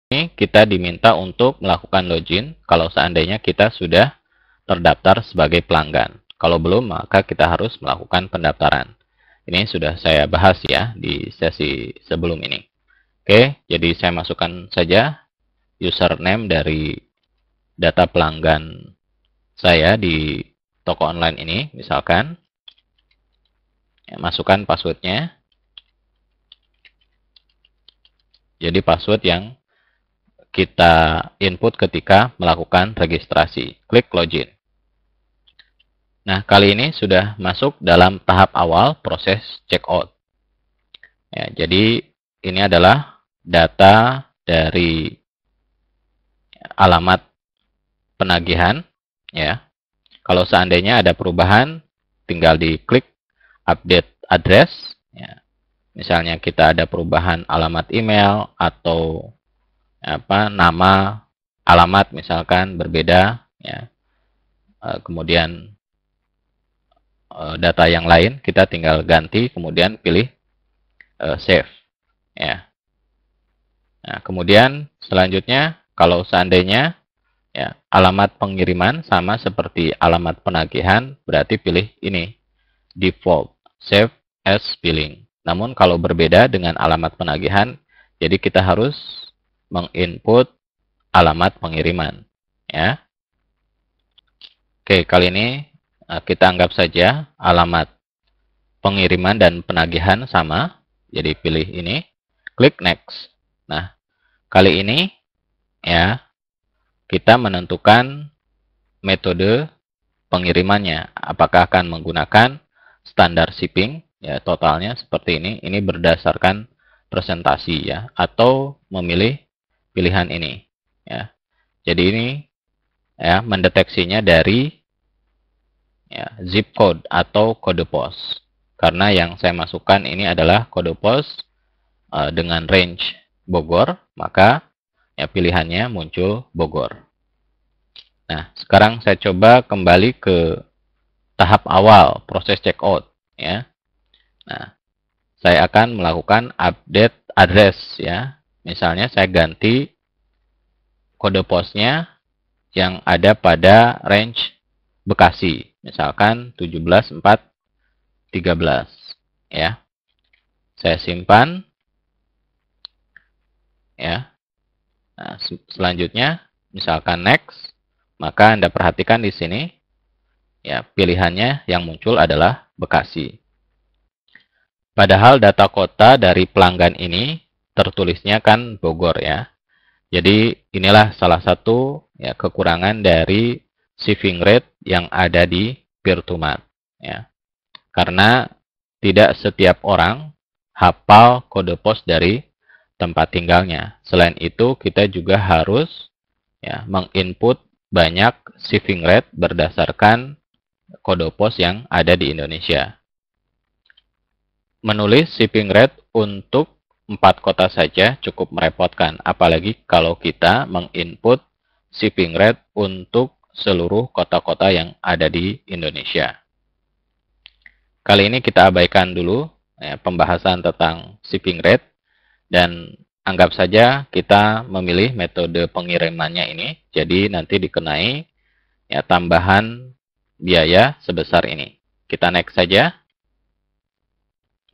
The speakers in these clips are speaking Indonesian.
Ini kita diminta untuk melakukan login kalau seandainya kita sudah terdaftar sebagai pelanggan. Kalau belum, maka kita harus melakukan pendaftaran. Ini sudah saya bahas ya di sesi sebelum ini. Oke, jadi saya masukkan saja username dari data pelanggan saya di toko online ini, misalkan. Ya, masukkan passwordnya. Jadi password yang kita input ketika melakukan registrasi. Klik login. Nah, kali ini sudah masuk dalam tahap awal proses checkout. Ya, jadi ini adalah data dari alamat penagihan. Ya, kalau seandainya ada perubahan, tinggal diklik update address. Ya, misalnya kita ada perubahan alamat email atau nama alamat misalkan berbeda. Ya, kemudian data yang lain kita tinggal ganti, kemudian pilih save. Ya. Nah, kemudian selanjutnya kalau seandainya ya, alamat pengiriman sama seperti alamat penagihan, berarti pilih ini default save as billing. Namun kalau berbeda dengan alamat penagihan, jadi kita harus menginput alamat pengiriman. Ya. Oke, kali ini kita anggap saja alamat pengiriman dan penagihan sama. Jadi pilih ini, klik next. Nah, kali ini ya kita menentukan metode pengirimannya. Apakah akan menggunakan standar shipping, ya totalnya seperti ini. Ini berdasarkan presentasi ya, atau memilih pilihan ini. Ya, jadi ini ya mendeteksinya dari ya, zip code atau kode pos. Karena yang saya masukkan ini adalah kode pos dengan range Bogor, maka ya pilihannya muncul Bogor. Nah, sekarang saya coba kembali ke tahap awal proses checkout ya. Nah, saya akan melakukan update address ya. Misalnya saya ganti kode posnya yang ada pada range Bekasi, misalkan 17413 ya. Saya simpan ya. Nah, selanjutnya misalkan next, maka Anda perhatikan di sini ya pilihannya yang muncul adalah Bekasi. Padahal data kota dari pelanggan ini tertulisnya kan Bogor ya. Jadi inilah salah satu ya kekurangan dari shipping rate yang ada di Peer2Mart ya. Karena tidak setiap orang hafal kode pos dari tempat tinggalnya. Selain itu, kita juga harus ya menginput banyak shipping rate berdasarkan kode pos yang ada di Indonesia. Menulis shipping rate untuk 4 kota saja cukup merepotkan, apalagi kalau kita menginput shipping rate untuk seluruh kota-kota yang ada di Indonesia. Kali ini kita abaikan dulu ya, pembahasan tentang shipping rate dan anggap saja kita memilih metode pengirimannya ini, jadi nanti dikenai ya, tambahan biaya sebesar ini. Kita next saja.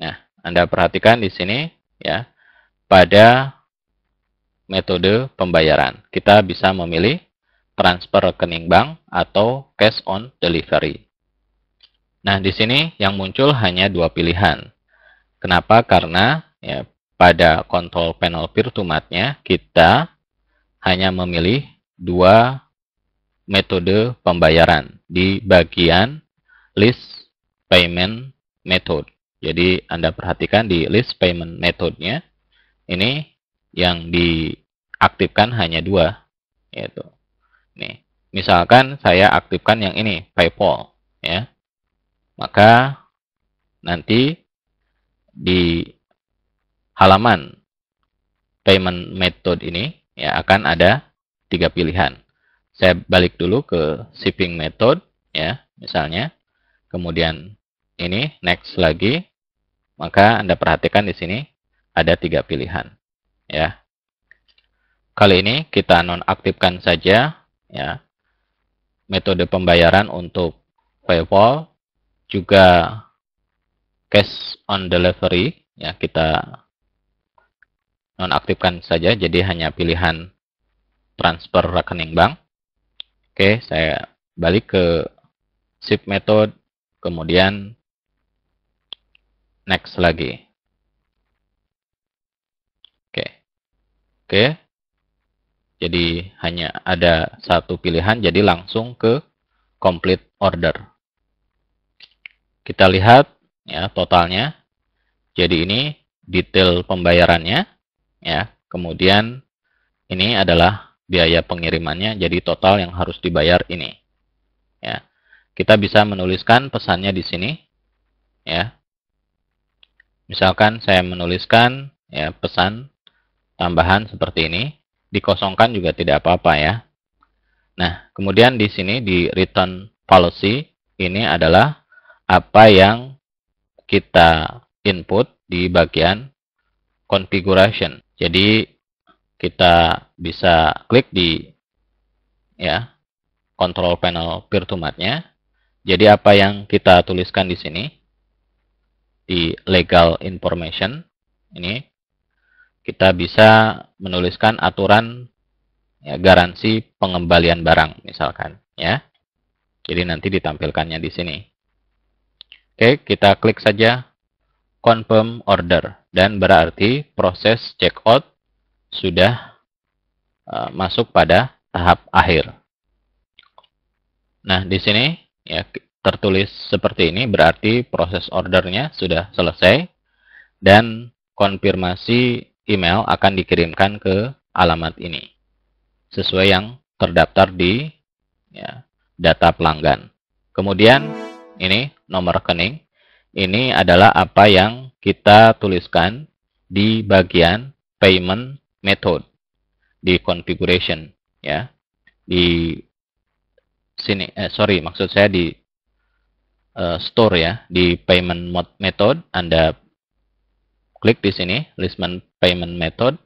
Nah, Anda perhatikan di sini ya, pada metode pembayaran kita bisa memilih transfer rekening bank atau cash on delivery. Nah, di sini yang muncul hanya 2 pilihan. Kenapa? Karena ya, pada kontrol panel Peer2Mart-nya kita hanya memilih 2 metode pembayaran di bagian list payment method. Jadi Anda perhatikan di list payment method-nya ini yang diaktifkan hanya 2, yaitu nih. Misalkan saya aktifkan yang ini, PayPal ya. Maka nanti di halaman payment method ini ya akan ada 3 pilihan. Saya balik dulu ke shipping method ya, misalnya. Kemudian ini next lagi. Maka Anda perhatikan di sini ada 3 pilihan ya. kali ini kita nonaktifkan saja ya metode pembayaran untuk PayPal, juga cash on delivery ya kita nonaktifkan saja, jadi hanya pilihan transfer rekening bank. Oke, saya balik ke ship method, kemudian next lagi. Oke. Jadi hanya ada satu pilihan, jadi langsung ke complete order. Kita lihat ya totalnya. Jadi ini detail pembayarannya ya. Kemudian ini adalah biaya pengirimannya, jadi total yang harus dibayar ini. Ya. Kita bisa menuliskan pesannya di sini ya. Misalkan saya menuliskan ya pesan tambahan seperti ini, dikosongkan juga tidak apa-apa ya. Nah, kemudian di sini di return policy ini adalah apa yang kita input di bagian configuration. Jadi kita bisa klik di ya control panel Virtumat-nya. Jadi apa yang kita tuliskan di sini di legal information ini kita bisa menuliskan aturan ya, garansi pengembalian barang misalkan ya. Jadi nanti ditampilkannya di sini. Oke, kita klik saja confirm order dan berarti proses checkout sudah masuk pada tahap akhir. Nah, di sini ya tertulis seperti ini berarti proses ordernya sudah selesai dan konfirmasi email akan dikirimkan ke alamat ini sesuai yang terdaftar di ya, data pelanggan. Kemudian ini nomor rekening. Ini adalah apa yang kita tuliskan di bagian payment method di configuration ya. Di sini maksud saya di store ya, di payment method Anda klik di sini listment payment method.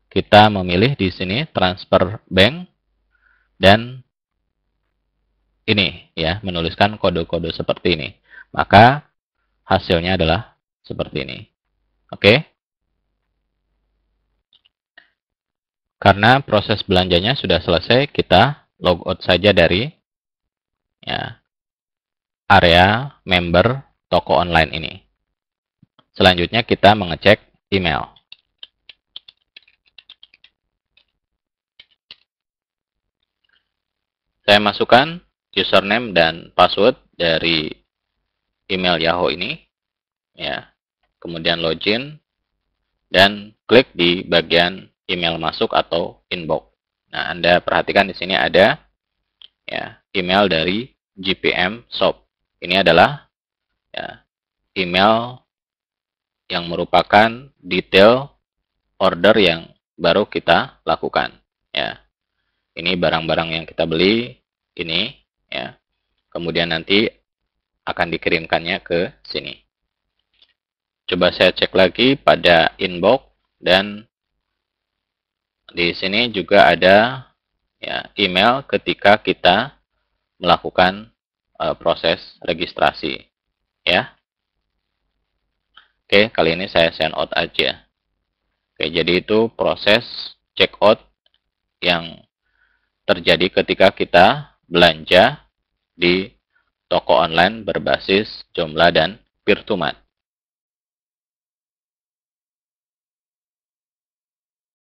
Kita memilih di sini transfer bank dan ini ya menuliskan kode-kode seperti ini. Maka hasilnya adalah seperti ini. Oke. Karena proses belanjanya sudah selesai, kita logout saja dari ya area member toko online ini. Selanjutnya kita mengecek email. Saya masukkan username dan password dari email Yahoo ini. Ya. Kemudian login dan klik di bagian email masuk atau inbox. Nah, Anda perhatikan di sini ada ya, email dari GPM Shop. Ini adalah ya, email yang merupakan detail order yang baru kita lakukan ya. Ini barang-barang yang kita beli ini ya. Kemudian nanti akan dikirimkannya ke sini. Coba saya cek lagi pada inbox dan di sini juga ada ya email ketika kita melakukan proses registrasi ya. Oke, kali ini saya send out aja. Oke, jadi itu proses check out yang terjadi ketika kita belanja di toko online berbasis Joomla dan Virtumat.